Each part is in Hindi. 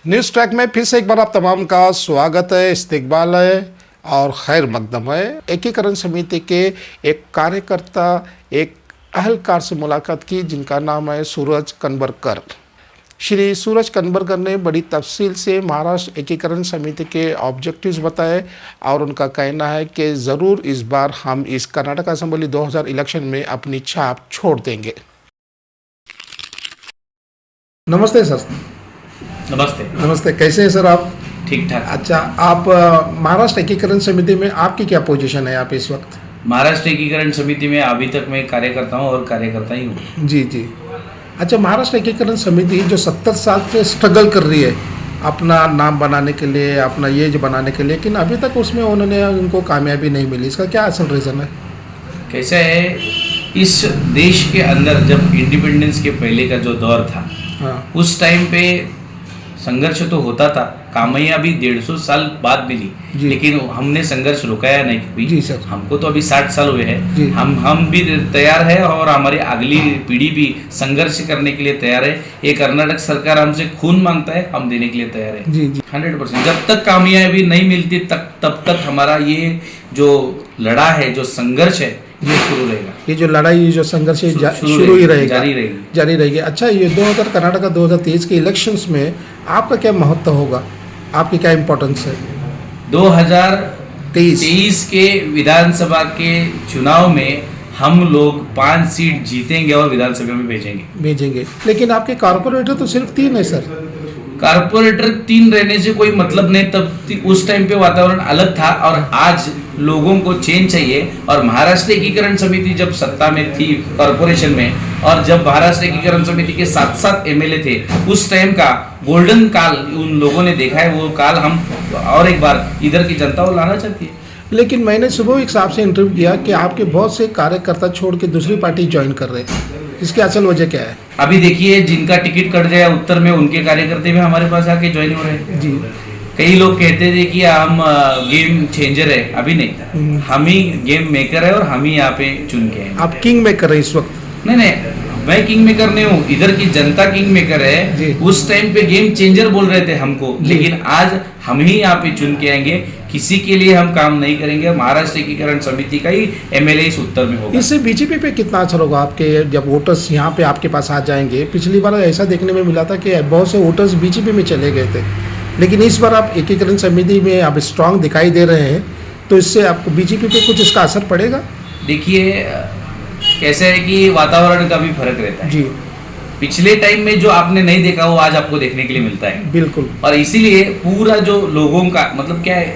न्यूज़ ट्रैक में फिर से एक बार आप तमाम का स्वागत है, इस्तकबाल है और खैर मकदम है। एकीकरण समिति के एक कार्यकर्ता एक अहलकार से मुलाकात की जिनका नाम है सूरज कनबरकर। श्री सूरज कनबरकर ने बड़ी तफसील से महाराष्ट्र एकीकरण समिति के ऑब्जेक्टिव्स बताए और उनका कहना है कि ज़रूर इस बार हम इस कर्नाटक असेंबली 2000 इलेक्शन में अपनी छाप छोड़ देंगे। नमस्ते सर। नमस्ते। नमस्ते, कैसे हैं सर आप? ठीक ठाक। अच्छा, आप महाराष्ट्र एकीकरण समिति में आपकी क्या पोजीशन है आप इस वक्त? महाराष्ट्र एकीकरण समिति में अभी तक मैं कार्यकर्ता हूँ और कार्यकर्ता ही हूँ। जी जी। अच्छा, महाराष्ट्र एकीकरण समिति जो 70 साल से स्ट्रगल कर रही है अपना नाम बनाने के लिए, अपना ये जो बनाने के लिए, लेकिन अभी तक उसमें उनको कामयाबी नहीं मिली, इसका क्या असल रीज़न है? कैसा है, इस देश के अंदर जब इंडिपेंडेंस के पहले का जो दौर था, हाँ, उस टाइम पे संघर्ष तो होता था, कामयाबी 150 साल बाद मिली, लेकिन हमने संघर्ष रुकाया नहीं कभी। जी सर। हमको तो अभी 60 साल हुए जी। हैं, हम भी तैयार है और हमारी अगली पीढ़ी भी संघर्ष करने के लिए तैयार है। ये कर्नाटक सरकार हमसे खून मांगता है, हम देने के लिए तैयार है। जी जी। 100%। जब तक कामयाबी नहीं मिलती तब तक हमारा ये जो लड़ा है, जो संघर्ष है, ये शुरू रहेगा। ये जो लड़ाई, ये जो संघर्ष है शुरू ही रहेगा, जारी रहेगी। अच्छा, ये 2000 कर्नाटक 2023 के इलेक्शंस में आपका क्या महत्व होगा, आपकी क्या इम्पोर्टेंस है? 2023 के विधानसभा के चुनाव में हम लोग 5 सीट जीतेंगे और विधानसभा में भेजेंगे। लेकिन आपके कारपोरेटर तो सिर्फ 3 है सर। कारपोरेटर 3 रहने से कोई मतलब नहीं, तब उस टाइम पे वातावरण अलग था और आज लोगों को चेंज चाहिए। और महाराष्ट्र एकीकरण समिति जब सत्ता में थी कॉरपोरेशन में, और जब महाराष्ट्र एकीकरण समिति के 7 एमएलए थे, उस टाइम का गोल्डन काल उन लोगों ने देखा है। वो काल हम और एक बार इधर की जनता को लाना चाहती है। लेकिन मैंने सुबह एक साहब से इंटरव्यू किया कि आपके बहुत से कार्यकर्ता छोड़ के दूसरी पार्टी ज्वाइन कर रहे हैं, इसकी असल वजह क्या है? अभी देखिए, जिनका टिकट कट गया उत्तर में, उनके कार्यकर्ता भी हमारे पास आके ज्वाइन हो रहे हैं। जी। कई लोग कहते थे कि हम गेम चेंजर है, अभी नहीं, हम ही गेम मेकर है और हम ही यहाँ पे चुन के हैं। आप किंग मेकर हैं इस वक्त? नहीं, मैं किंग मेकर नहीं हूँ, इधर की जनता किंग मेकर है। उस टाइम पे गेम चेंजर बोल रहे थे हमको, लेकिन आज हम ही यहाँ पे चुन के आएंगे। किसी के लिए हम काम नहीं करेंगे। महाराष्ट्र एकीकरण समिति का ही एमएलए इस उत्तर में होगा। इससे बीजेपी पे कितना असर होगा आपके, जब वोटर्स यहाँ पे आपके पास आ जाएंगे? पिछली बार ऐसा देखने में मिला था कि बहुत से वोटर्स बीजेपी में चले गए थे, लेकिन इस बार आप एकीकरण समिति में आप स्ट्रांग दिखाई दे रहे हैं, तो इससे आपको बीजेपी पे कुछ इसका असर पड़ेगा? देखिए, कैसे है कि वातावरण का भी फर्क रहता है। जी। पिछले टाइम में जो आपने नहीं देखा वो आज आपको देखने के लिए मिलता है। बिल्कुल। और इसीलिए पूरा जो लोगों का मतलब क्या है,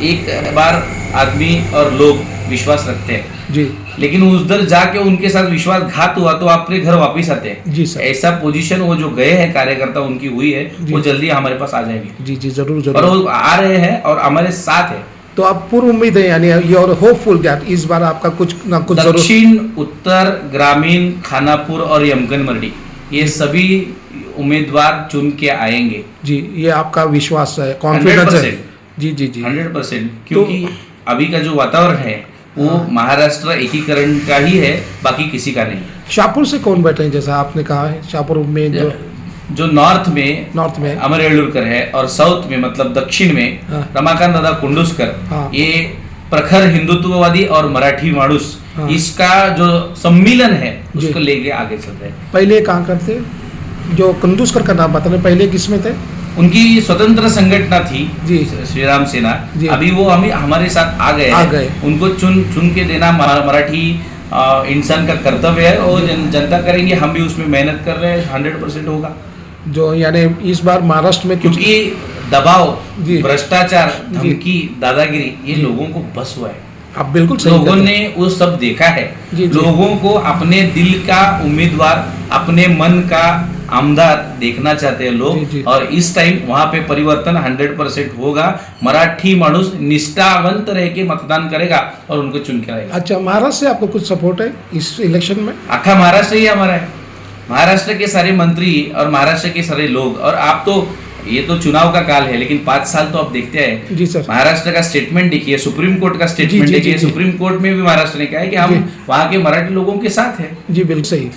एक बार आदमी और लोग विश्वास रखते हैं जी, लेकिन उधर जाके उनके साथ विश्वासघात हुआ तो अपने घर वापस आते हैं। जी सर। ऐसा पोजीशन वो जो गए हैं कार्यकर्ता उनकी हुई है, वो जल्दी हमारे पास आ जाएंगे। जी जी, जरूर और जरूर। वो आ रहे हैं और हमारे साथ है। तो आप पूर्ण उम्मीद है, यानी यू आर होपफुल दैट इस बार आपका कुछ ना कुछ जरूर। दक्षिण, उत्तर, ग्रामीण, खानापुर और यमकन मर्डी, ये सभी उम्मीदवार चुन के आएंगे। जी, ये आपका विश्वास है, कॉन्फिडेंस है? जी जी जी, 100%। क्योंकि अभी का जो वातावरण है वो महाराष्ट्र एकीकरण का ही है, बाकी किसी का नहीं। शाहपुर से कौन बैठे हैं, जैसा आपने कहा है शाहपुर में जो नॉर्थ में अमर येळुरकर है और साउथ में मतलब दक्षिण में रमाकांत दादा कुंडुस्कर, ये प्रखर हिंदुत्ववादी और मराठी माणूस, इसका जो सम्मिलन है उसको लेके आगे चल रहे हैं। पहले कहाँ करते, जो कुंडुस्कर का नाम बता रहे, पहले किसमें थे? उनकी स्वतंत्र संगठना थी जी, श्री राम सेना। अभी वो हमारे साथ आ गए। उनको चुन के देना मराठी इंसान का कर्तव्य है और जनता करेंगे, हम भी उसमें मेहनत कर रहे हैं। 100% होगा। जो यानी इस बार महाराष्ट्र में क्योंकि दबाव, भ्रष्टाचार, धमकी, दादागिरी, ये लोगों को बस हुआ है। आप बिल्कुल सही लोगों ने वो सब देखा है। लोगों को अपने दिल का उम्मीदवार, अपने मन का आमदार देखना चाहते हैं लोग। और इस टाइम वहां पे परिवर्तन 100% होगा। मराठी मानुस निष्ठावंत रह के मतदान करेगा और उनको चुन के आएगा। अच्छा, महाराष्ट्र से आपको कुछ सपोर्ट है इस इलेक्शन में? आखा महाराष्ट्र ही हमारा है। महाराष्ट्र के सारे मंत्री और महाराष्ट्र के सारे लोग, और आप तो ये तो चुनाव का काल है, लेकिन 5 साल तो आप देखते हैं। जी सर। महाराष्ट्र का स्टेटमेंट देखिए, सुप्रीम कोर्ट का स्टेटमेंट देखिए। सुप्रीम कोर्ट में भी महाराष्ट्र ने कहा है कि हम वहाँ के मराठी लोगों के साथ हैं। जी बिल्कुल सही।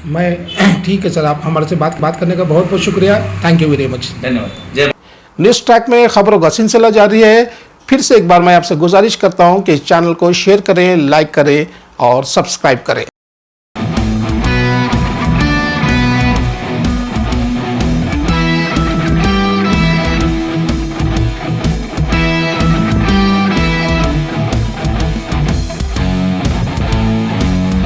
मैं ठीक है सर, आप हमारे से बात करने का बहुत बहुत शुक्रिया। Thank you very much. धन्यवाद। जय न्यूज़ ट्रैक में खबरों का सिलसिला जारी है। फिर से एक बार मैं आपसे गुजारिश करता हूं कि इस चैनल को शेयर करें, लाइक करें और सब्सक्राइब करें।